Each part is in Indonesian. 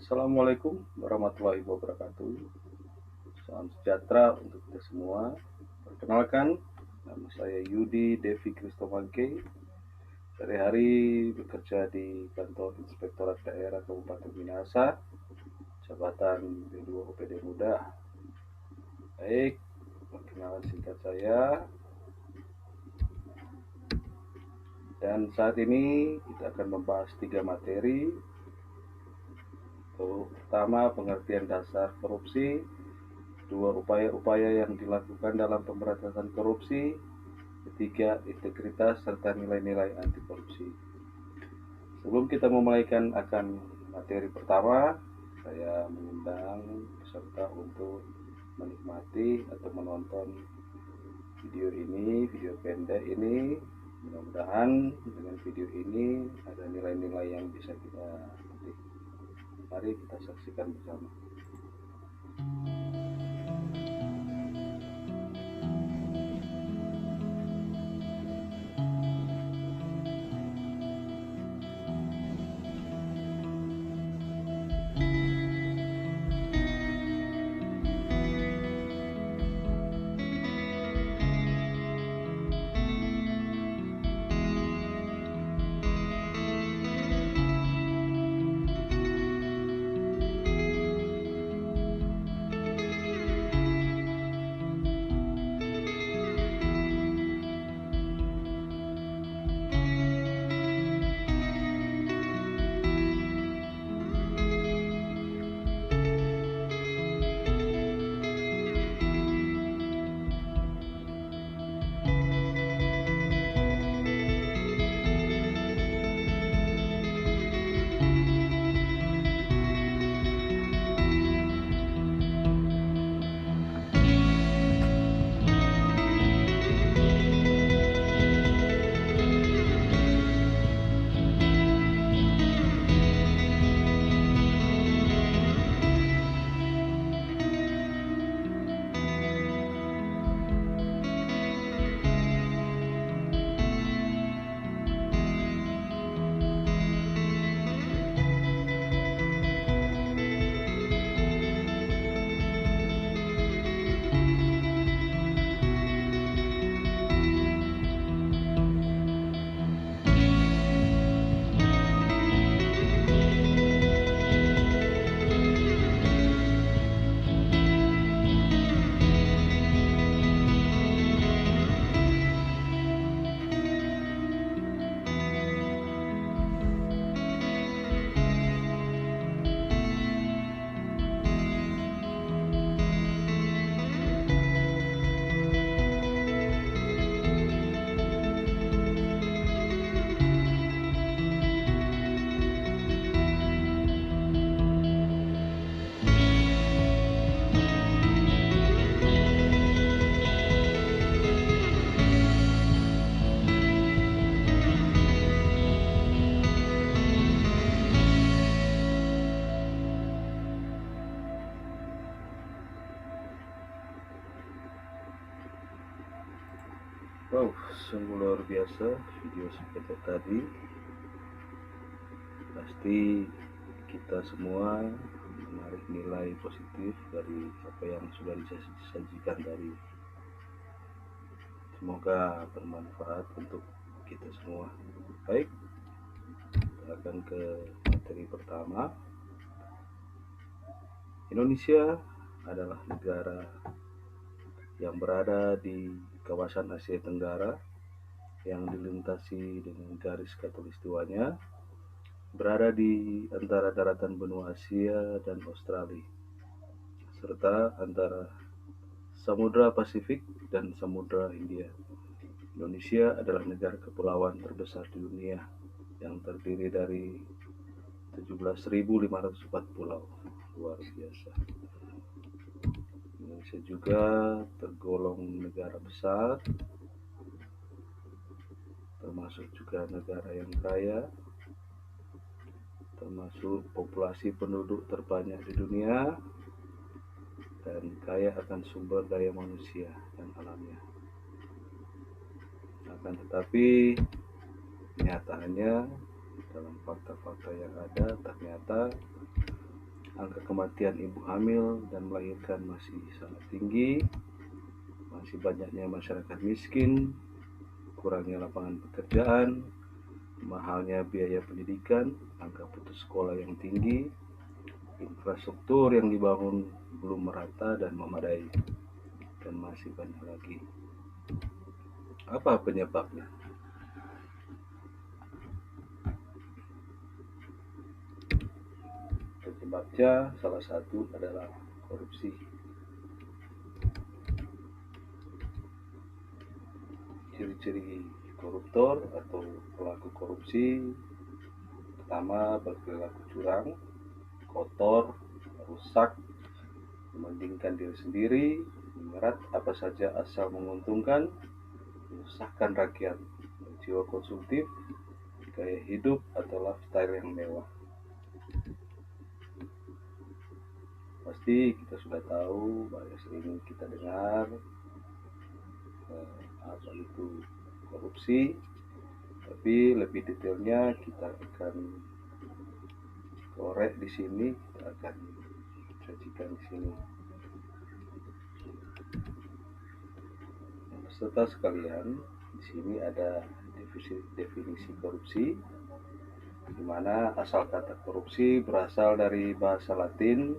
Assalamualaikum warahmatullahi wabarakatuh. Salam sejahtera untuk kita semua. Perkenalkan, nama saya Yudi Devi Kristomangke. Sehari-hari bekerja di kantor Inspektorat Daerah Kabupaten Minahasa, jabatan B2 OPD Muda. Baik, perkenalan singkat saya. Dan saat ini kita akan membahas 3 materi. Pertama, pengertian dasar korupsi. Dua, upaya-upaya yang dilakukan dalam pemberantasan korupsi. Ketiga, integritas serta nilai-nilai anti korupsi. Sebelum kita memulaikan akan materi pertama, saya mengundang peserta untuk menikmati atau menonton video pendek ini. Mudah-mudahan dengan video ini ada nilai-nilai yang bisa kita petik. Mari kita saksikan bersama. Wow, sungguh luar biasa video sepeda tadi. Pasti kita semua menarik nilai positif dari apa yang sudah disajikan tadi. Semoga bermanfaat untuk kita semua. Baik, kita akan ke materi pertama. Indonesia adalah negara yang berada di kawasan Asia Tenggara yang dilintasi dengan garis khatulistiwanya, berada di antara daratan benua Asia dan Australia, serta antara Samudra Pasifik dan Samudra Hindia. Indonesia adalah negara kepulauan terbesar di dunia yang terdiri dari 17.504 pulau. Luar biasa. Indonesia juga tergolong negara besar, termasuk juga negara yang kaya, termasuk populasi penduduk terbanyak di dunia, dan kaya akan sumber daya manusia dan alamnya. Akan tetapi nyatanya dalam fakta-fakta yang ada, ternyata angka kematian ibu hamil dan melahirkan masih sangat tinggi, masih banyaknya masyarakat miskin, kurangnya lapangan pekerjaan, mahalnya biaya pendidikan, angka putus sekolah yang tinggi, infrastruktur yang dibangun belum merata dan memadai, dan masih banyak lagi. Apa penyebabnya? Penyebabnya salah satu adalah korupsi. Ciri-ciri koruptor atau pelaku korupsi pertama, berperilaku curang, kotor, rusak, mementingkan diri sendiri, menyerat apa saja asal menguntungkan, menyusahkan rakyat, jiwa konsumtif, gaya hidup atau lifestyle yang mewah. Pasti kita sudah tahu, banyak sering kita dengar apa itu korupsi, tapi lebih detailnya kita akan korek di sini, kita akan sajikan di sini. Peserta sekalian, di sini ada definisi korupsi, di mana asal kata korupsi berasal dari bahasa Latin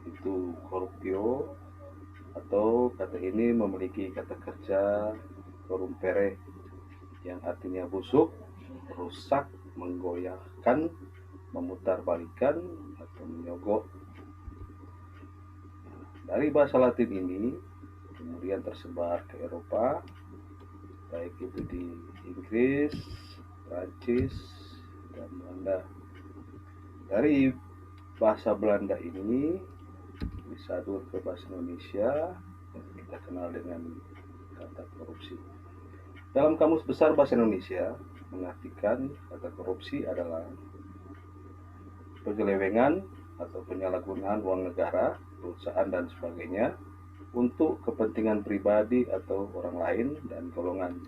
itu corruptio, atau kata ini memiliki kata kerja corrumpere yang artinya busuk, rusak, menggoyahkan, memutarbalikkan atau menyogok. Dari bahasa Latin ini kemudian tersebar ke Eropa, baik itu di Inggris, Prancis, dan Belanda. Dari bahasa Belanda ini disadur ke bahasa Indonesia yang kita kenal dengan kata korupsi. Dalam Kamus Besar Bahasa Indonesia mengartikan kata korupsi adalah penyelewengan atau penyalahgunaan uang negara, perusahaan dan sebagainya untuk kepentingan pribadi atau orang lain dan golongan.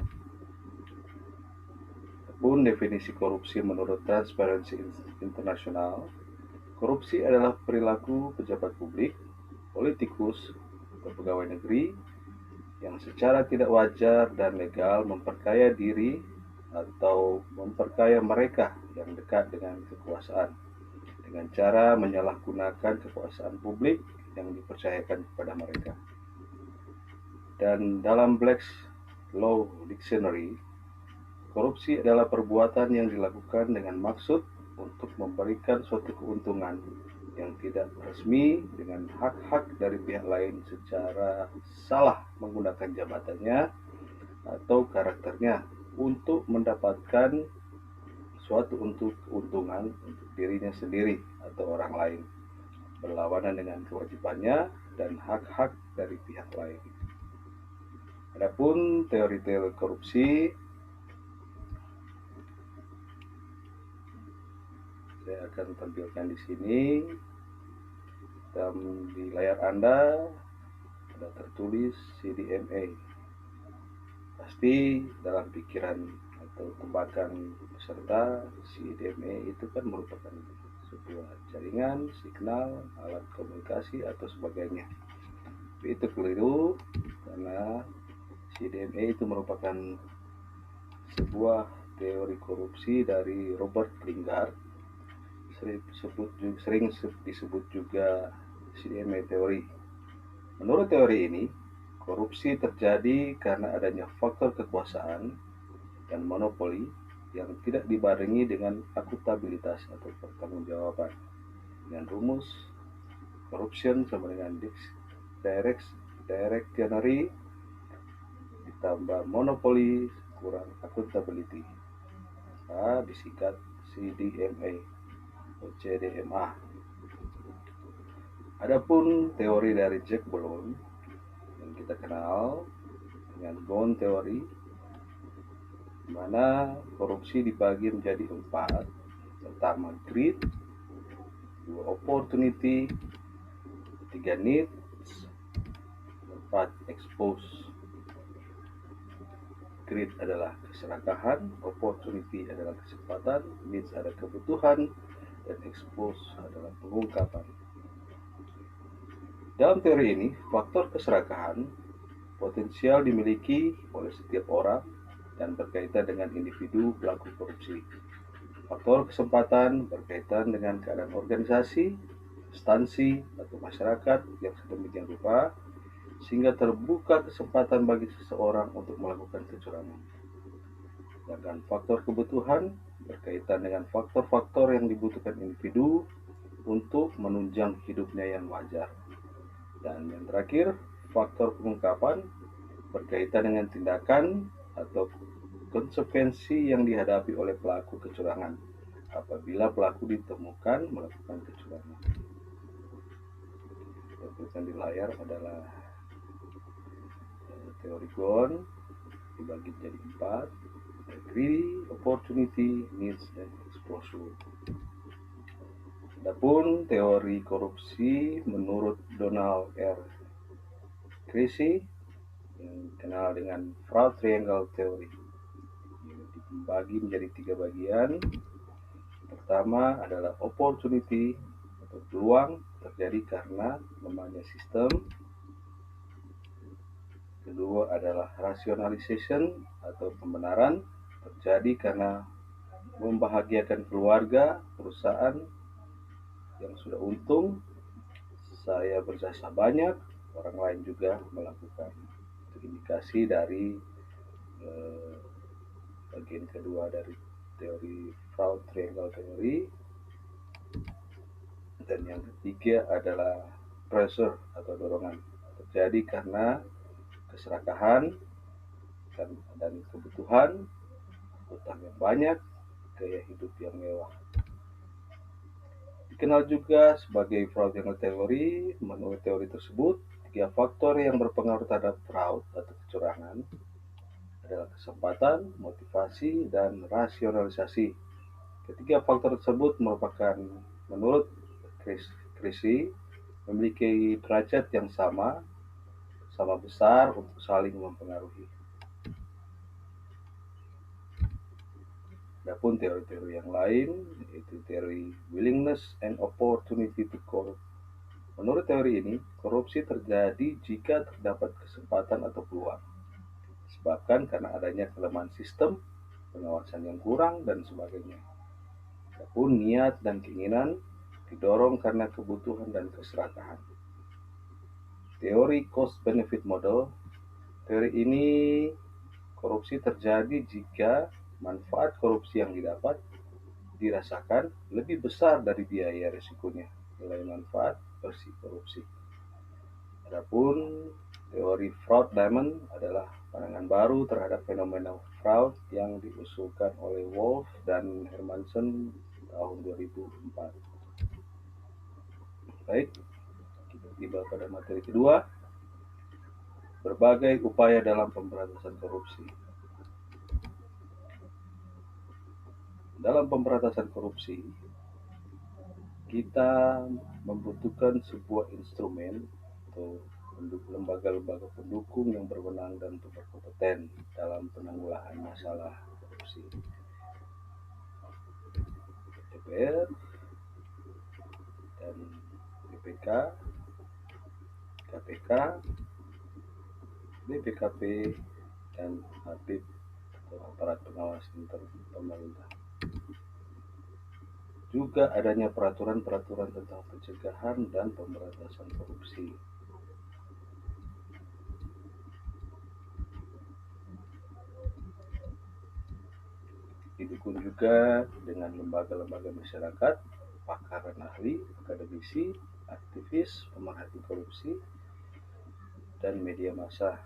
Pun definisi korupsi menurut Transparency International, korupsi adalah perilaku pejabat publik, politikus, atau pegawai negeri yang secara tidak wajar dan legal memperkaya diri atau memperkaya mereka yang dekat dengan kekuasaan dengan cara menyalahgunakan kekuasaan publik yang dipercayakan kepada mereka. Dan dalam Black's Law Dictionary, korupsi adalah perbuatan yang dilakukan dengan maksud untuk memberikan suatu keuntungan yang tidak resmi dengan hak-hak dari pihak lain secara salah menggunakan jabatannya atau karakternya untuk mendapatkan suatu keuntungan untuk dirinya sendiri atau orang lain, berlawanan dengan kewajibannya dan hak-hak dari pihak lain. Adapun teori-teori korupsi, saya akan tampilkan di sini. Di layar Anda ada tertulis CDMA. Pasti dalam pikiran atau tebakan peserta, CDMA itu kan merupakan sebuah jaringan, signal, alat komunikasi atau sebagainya. Tapi itu keliru, karena CDMA itu merupakan sebuah teori korupsi dari Robert Lingard, sering disebut juga CDMA teori. Menurut teori ini, korupsi terjadi karena adanya faktor kekuasaan dan monopoli yang tidak dibarengi dengan akuntabilitas atau pertanggungjawaban. Dengan rumus corruption sama dengan directionary ditambah monopoli kurang accountability, disingkat CDMA atau CDMA. Adapun teori dari Jack Ballon yang kita kenal dengan Bone Theory, di mana korupsi dibagi menjadi 4. Pertama greed, 2 opportunity, 3 needs, 4 expose. Greed adalah keserakahan, opportunity adalah kesempatan, needs adalah kebutuhan, dan expose adalah pengungkapan. Dalam teori ini, faktor keserakahan potensial dimiliki oleh setiap orang dan berkaitan dengan individu pelaku korupsi. Faktor kesempatan berkaitan dengan keadaan organisasi, instansi, atau masyarakat yang sedemikian rupa sehingga terbuka kesempatan bagi seseorang untuk melakukan kecurangan. Sedangkan faktor kebutuhan berkaitan dengan faktor-faktor yang dibutuhkan individu untuk menunjang hidupnya yang wajar. Dan yang terakhir, faktor pengungkapan berkaitan dengan tindakan atau konsekuensi yang dihadapi oleh pelaku kecurangan apabila pelaku ditemukan melakukan kecurangan. Yang tulisan di layar adalah teori Ghosn dibagi menjadi 4: greedy, opportunity, needs, dan exposure. Adapun teori korupsi menurut Donald R. Creasy yang dikenal dengan fraud triangle theory dibagi menjadi 3 bagian. Pertama adalah opportunity atau peluang terjadi karena lemahnya sistem. Kedua adalah rationalization atau pembenaran terjadi karena membahagiakan keluarga, perusahaan yang sudah untung, saya berjasa banyak, orang lain juga melakukan. Itu indikasi dari bagian kedua dari teori fraud triangle theory. Dan yang ketiga adalah pressure atau dorongan terjadi karena keserakahan dan kebutuhan, utang yang banyak, gaya hidup yang mewah. Dikenal juga sebagai fraud triangle theory. Menurut teori tersebut, 3 faktor yang berpengaruh terhadap fraud atau kecurangan adalah kesempatan, motivasi, dan rasionalisasi. Ketiga faktor tersebut merupakan, menurut Creasy, memiliki derajat yang sama besar untuk saling mempengaruhi. Adapun teori-teori yang lain, yaitu teori willingness and opportunity to corrupt. Menurut teori ini, korupsi terjadi jika terdapat kesempatan atau peluang, disebabkan karena adanya kelemahan sistem, pengawasan yang kurang, dan sebagainya. Adapun niat dan keinginan didorong karena kebutuhan dan keserakahan. Teori cost-benefit model. Teori ini korupsi terjadi jika manfaat korupsi yang didapat dirasakan lebih besar dari biaya risikonya, nilai manfaat versi korupsi. Adapun teori fraud diamond adalah pandangan baru terhadap fenomena fraud yang diusulkan oleh Wolf dan Hermansen tahun 2004. Baik, kita tiba pada materi kedua, berbagai upaya dalam pemberantasan korupsi. Dalam pemberantasan korupsi, kita membutuhkan sebuah instrumen atau lembaga-lembaga pendukung yang berwenang dan berkompeten dalam penanggulangan masalah korupsi. DPR dan BPK, KPK, BPKP, dan APIP atau aparat pengawas internal pemerintah. Juga adanya peraturan-peraturan tentang pencegahan dan pemberantasan korupsi. Didukung juga dengan lembaga-lembaga masyarakat, pakar dan ahli, akademisi, aktivis, pemerhati korupsi, dan media massa.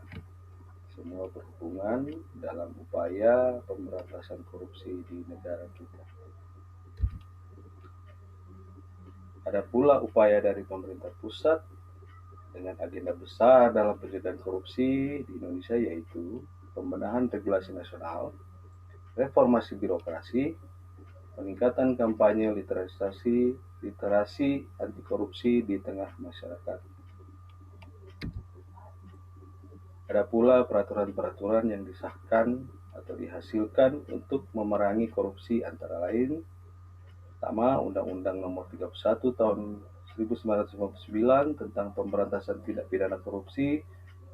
Semua berhubungan dalam upaya pemberantasan korupsi di negara kita. Ada pula upaya dari pemerintah pusat dengan agenda besar dalam pencegahan korupsi di Indonesia, yaitu pembenahan regulasi nasional, reformasi birokrasi, peningkatan kampanye literasi anti korupsi di tengah masyarakat. Ada pula peraturan-peraturan yang disahkan atau dihasilkan untuk memerangi korupsi, antara lain pertama, Undang-Undang Nomor 31 Tahun 1959 tentang pemberantasan tindak pidana korupsi,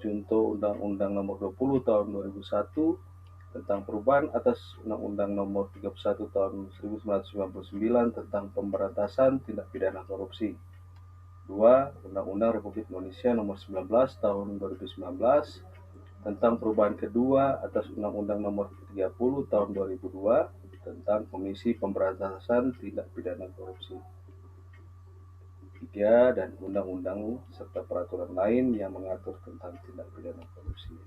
contoh Undang-Undang Nomor 20 Tahun 2001 tentang perubahan atas Undang-Undang Nomor 31 Tahun 1999 tentang pemberantasan tindak pidana korupsi. 2. Undang-Undang Republik Indonesia Nomor 19 Tahun 2019 tentang perubahan kedua atas Undang-Undang Nomor 30 Tahun 2002 tentang Komisi Pemberantasan Tindak Pidana Korupsi. 3. Dan undang-undang serta peraturan lain yang mengatur tentang tindak pidana korupsi.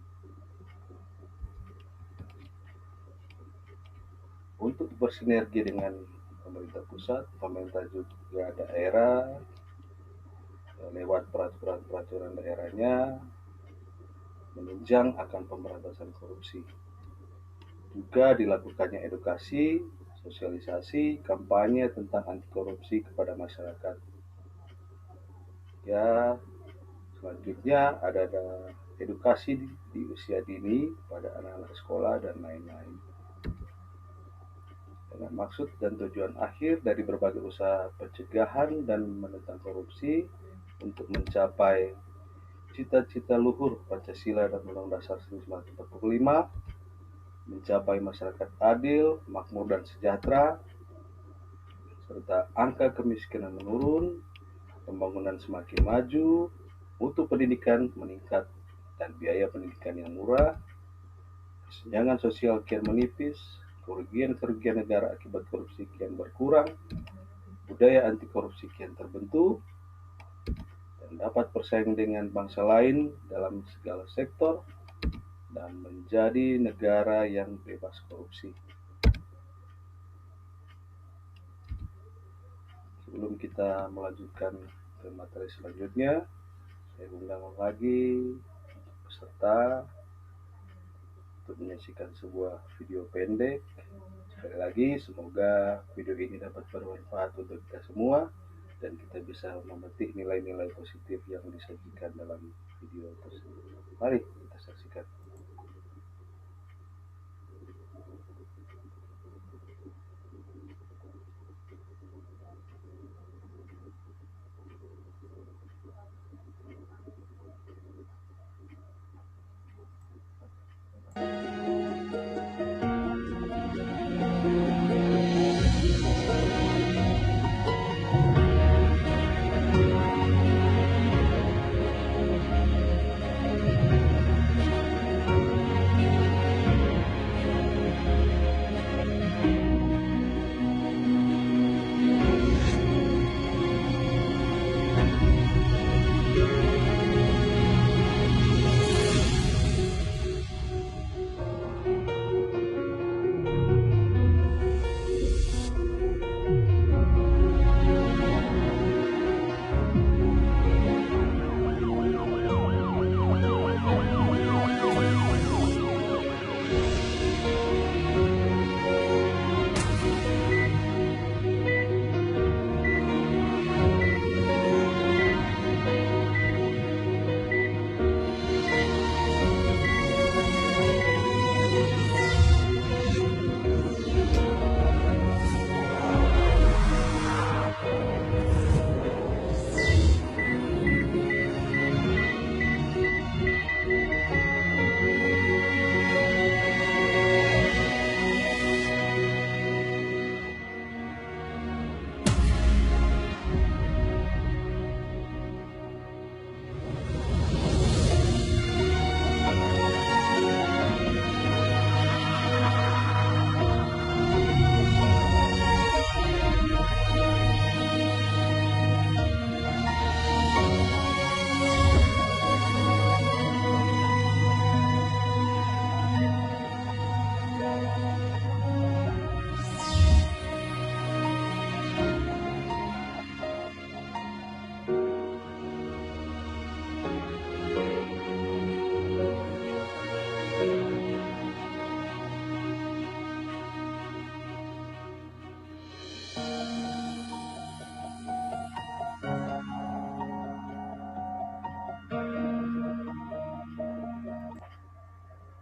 Untuk bersinergi dengan pemerintah pusat, pemerintah juga daerah lewat peraturan-peraturan daerahnya menunjang akan pemberantasan korupsi. Juga dilakukannya edukasi, sosialisasi, kampanye tentang anti korupsi kepada masyarakat. Ya, selanjutnya ada edukasi di usia dini pada anak-anak sekolah dan lain-lain. Dengan maksud dan tujuan akhir dari berbagai usaha pencegahan dan menentang korupsi untuk mencapai cita-cita luhur Pancasila dan Undang-Undang Dasar 1945, mencapai masyarakat adil, makmur dan sejahtera, serta angka kemiskinan menurun, pembangunan semakin maju, mutu pendidikan meningkat, dan biaya pendidikan yang murah, kesenjangan sosial kian menipis, kerugian negara akibat korupsi kian berkurang, budaya anti korupsi kian terbentuk, dan dapat bersaing dengan bangsa lain dalam segala sektor, dan menjadi negara yang bebas korupsi. Sebelum kita melanjutkan ke materi selanjutnya, saya undang lagi peserta untuk menyaksikan sebuah video pendek. Sekali lagi, semoga video ini dapat bermanfaat untuk kita semua dan kita bisa memetik nilai-nilai positif yang disajikan dalam video tersebut. Mari kita saksikan.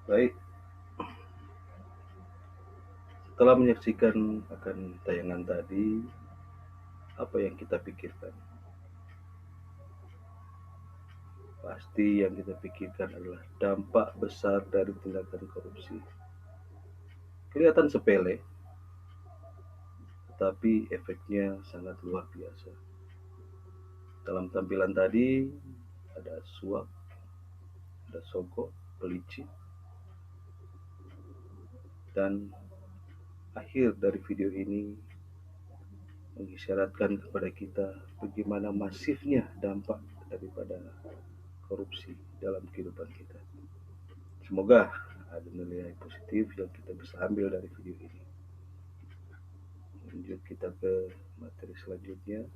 Baik, setelah menyaksikan akan tayangan tadi, apa yang kita pikirkan? pasti yang kita pikirkan adalah dampak besar dari tindakan korupsi. Kelihatan sepele, tetapi efeknya sangat luar biasa. Dalam tampilan tadi ada suap, ada sogok, pelicin, dan akhir dari video ini mengisyaratkan kepada kita bagaimana masifnya dampak daripada korupsi dalam kehidupan kita. Semoga ada nilai positif yang kita bisa ambil dari video ini. Lanjut kita ke materi selanjutnya,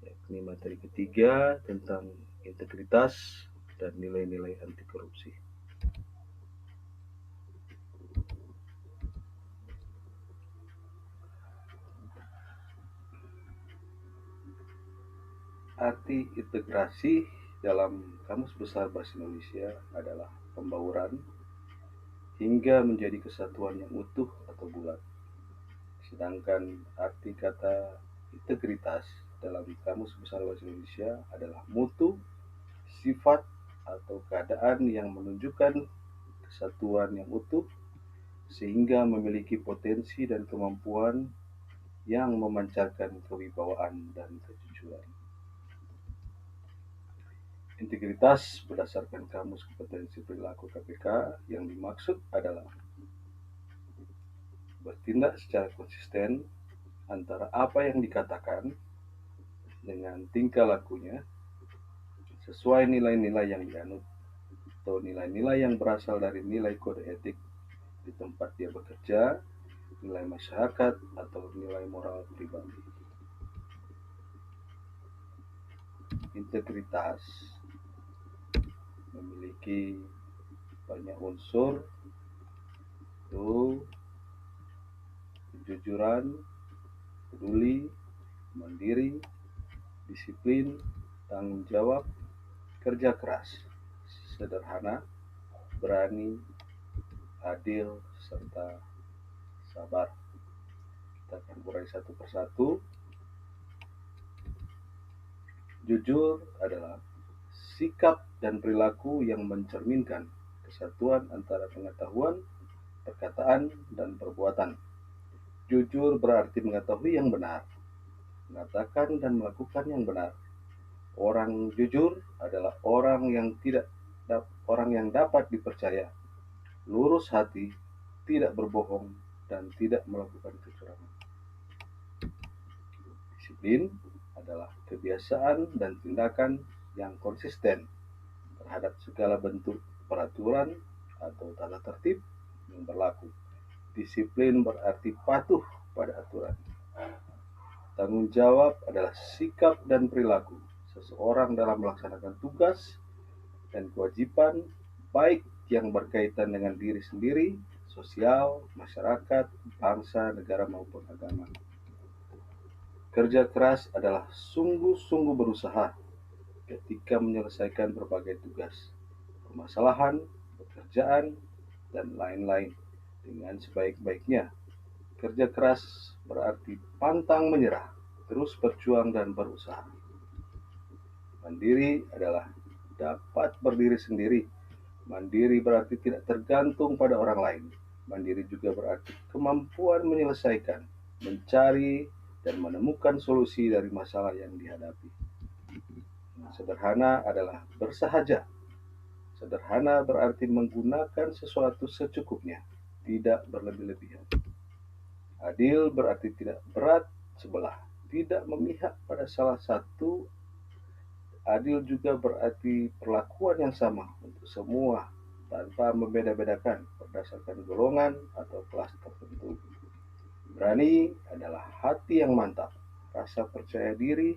yakni materi ketiga tentang integritas dan nilai-nilai anti korupsi. Arti integrasi dalam Kamus Besar Bahasa Indonesia adalah pembauran hingga menjadi kesatuan yang utuh atau bulat. Sedangkan arti kata integritas dalam Kamus Besar Bahasa Indonesia adalah mutu, sifat, atau keadaan yang menunjukkan kesatuan yang utuh sehingga memiliki potensi dan kemampuan yang memancarkan kewibawaan dan kejujuran. Integritas berdasarkan Kamus Kompetensi Perilaku KPK yang dimaksud adalah bertindak secara konsisten antara apa yang dikatakan dengan tingkah lakunya sesuai nilai-nilai yang dianut atau nilai-nilai yang berasal dari nilai kode etik di tempat dia bekerja, nilai masyarakat, atau nilai moral pribadi. Integritas memiliki banyak unsur, yaitu kejujuran, peduli, mandiri, disiplin, tanggung jawab, kerja keras, sederhana, berani, adil, serta sabar. Kita akan urai satu persatu. Jujur adalah sikap dan perilaku yang mencerminkan kesatuan antara pengetahuan, perkataan, dan perbuatan. Jujur berarti mengetahui yang benar, mengatakan dan melakukan yang benar. Orang jujur adalah orang yang dapat dipercaya, lurus hati, tidak berbohong, dan tidak melakukan kecurangan. Disiplin adalah kebiasaan dan tindakan yang konsisten terhadap segala bentuk peraturan atau tata tertib yang berlaku. Disiplin berarti patuh pada aturan. Tanggung jawab adalah sikap dan perilaku seseorang dalam melaksanakan tugas dan kewajiban baik yang berkaitan dengan diri sendiri, sosial, masyarakat, bangsa, negara maupun agama. Kerja keras adalah sungguh-sungguh berusaha ketika menyelesaikan berbagai tugas, permasalahan, pekerjaan, dan lain-lain dengan sebaik-baiknya. Kerja keras berarti pantang menyerah, terus berjuang dan berusaha. Mandiri adalah dapat berdiri sendiri. Mandiri berarti tidak tergantung pada orang lain. Mandiri juga berarti kemampuan menyelesaikan, mencari, dan menemukan solusi dari masalah yang dihadapi. Sederhana adalah bersahaja. Sederhana berarti menggunakan sesuatu secukupnya, tidak berlebih-lebihan. Adil berarti tidak berat sebelah, tidak memihak pada salah satu. Adil juga berarti perlakuan yang sama untuk semua tanpa membeda-bedakan berdasarkan golongan atau kelas tertentu. Berani adalah hati yang mantap, rasa percaya diri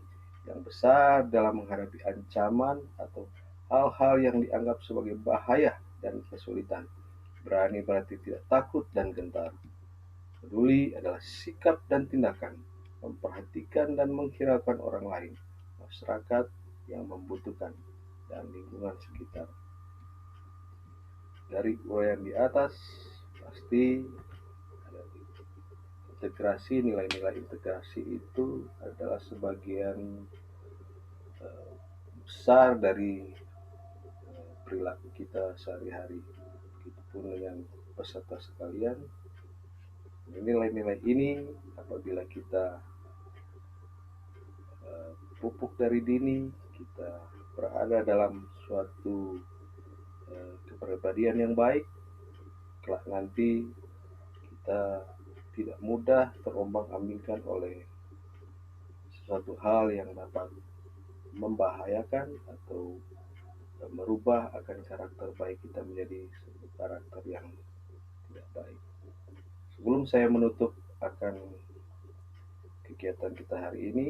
yang besar dalam menghadapi ancaman atau hal-hal yang dianggap sebagai bahaya dan kesulitan. Berani berarti tidak takut dan gentar. Peduli adalah sikap dan tindakan, memperhatikan dan menghiraukan orang lain, masyarakat yang membutuhkan, dan lingkungan sekitar. Dari uraian di atas, pasti ada integrasi. Nilai-nilai integrasi itu adalah sebagian besar dari perilaku kita sehari-hari. Begitupun dengan peserta sekalian, nilai-nilai ini apabila kita pupuk dari dini, kita berada dalam suatu kepribadian yang baik, kelak nanti kita tidak mudah terombang-ambingkan oleh sesuatu hal yang dapat membahayakan atau merubah akan karakter baik kita menjadi sebuah karakter yang tidak baik. Sebelum saya menutup akan kegiatan kita hari ini,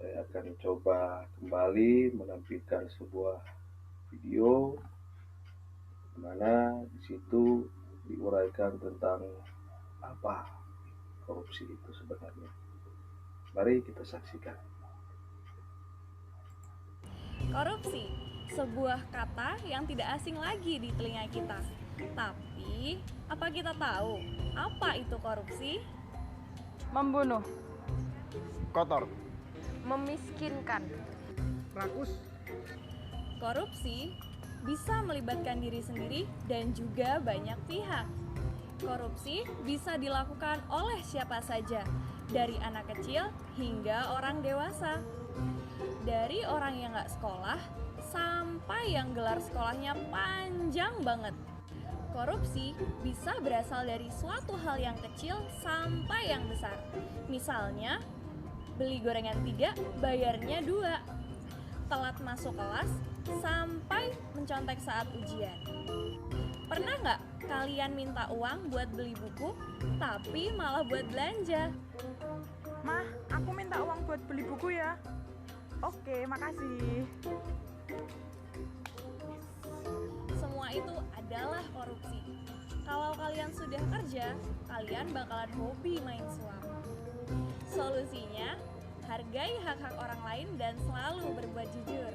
saya akan coba kembali menampilkan sebuah video di mana di situ diuraikan tentang apa korupsi itu sebenarnya. Mari kita saksikan. Korupsi, sebuah kata yang tidak asing lagi di telinga kita. Tapi, apa kita tahu apa itu korupsi? Membunuh, kotor, memiskinkan, rakus, Korupsi bisa melibatkan diri sendiri dan juga banyak pihak. Korupsi bisa dilakukan oleh siapa saja, dari anak kecil hingga orang dewasa. Dari orang yang gak sekolah sampai yang gelar sekolahnya panjang banget. Korupsi bisa berasal dari suatu hal yang kecil sampai yang besar. Misalnya, beli gorengan 3, bayarnya 2. Telat masuk kelas sampai mencontek saat ujian. Pernah nggak kalian minta uang buat beli buku, tapi malah buat belanja? Mah, aku minta uang buat beli buku ya. Oke, makasih. Semua itu adalah korupsi. Kalau kalian sudah kerja, kalian bakalan hobi main suap. Solusinya, hargai hak-hak orang lain dan selalu berbuat jujur.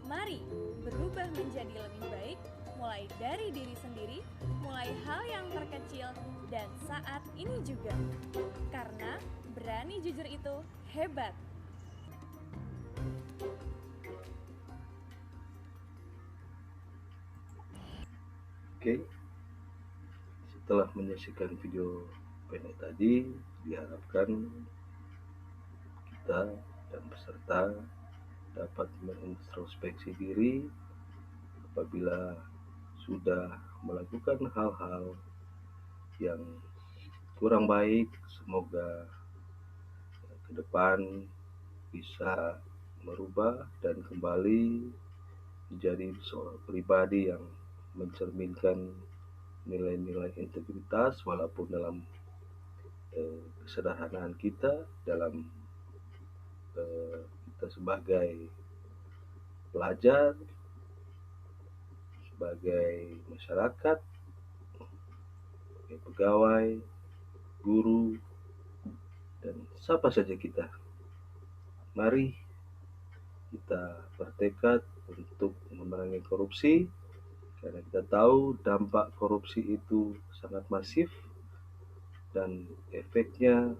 Mari berubah menjadi lebih baik, mulai dari diri sendiri, mulai hal yang terkecil, dan saat ini juga. Karena berani jujur itu hebat. Oke, setelah menyaksikan video pendek tadi, diharapkan kita dan peserta dapat mengintrospeksi diri apabila sudah melakukan hal-hal yang kurang baik. Semoga ke depan bisa merubah dan kembali menjadi seorang pribadi yang mencerminkan nilai-nilai integritas walaupun dalam kesederhanaan kita, dalam kita sebagai pelajar, sebagai masyarakat, sebagai pegawai, guru, dan siapa saja kita. Mari kita bertekad untuk memerangi korupsi, karena kita tahu dampak korupsi itu sangat masif dan efeknya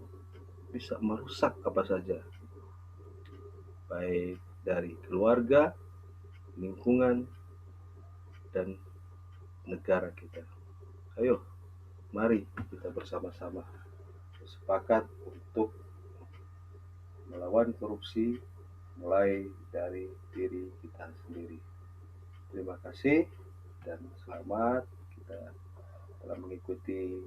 bisa merusak apa saja, baik dari keluarga, lingkungan, dan negara kita. Ayo, mari kita bersama-sama sepakat untuk melawan korupsi, mulai dari diri kita sendiri. Terima kasih dan selamat. Kita telah mengikuti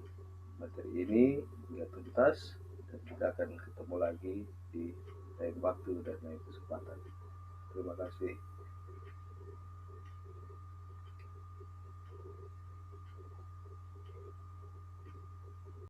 materi ini hingga tuntas, dan kita akan ketemu lagi di lain waktu dan lain kesempatan. Terima kasih.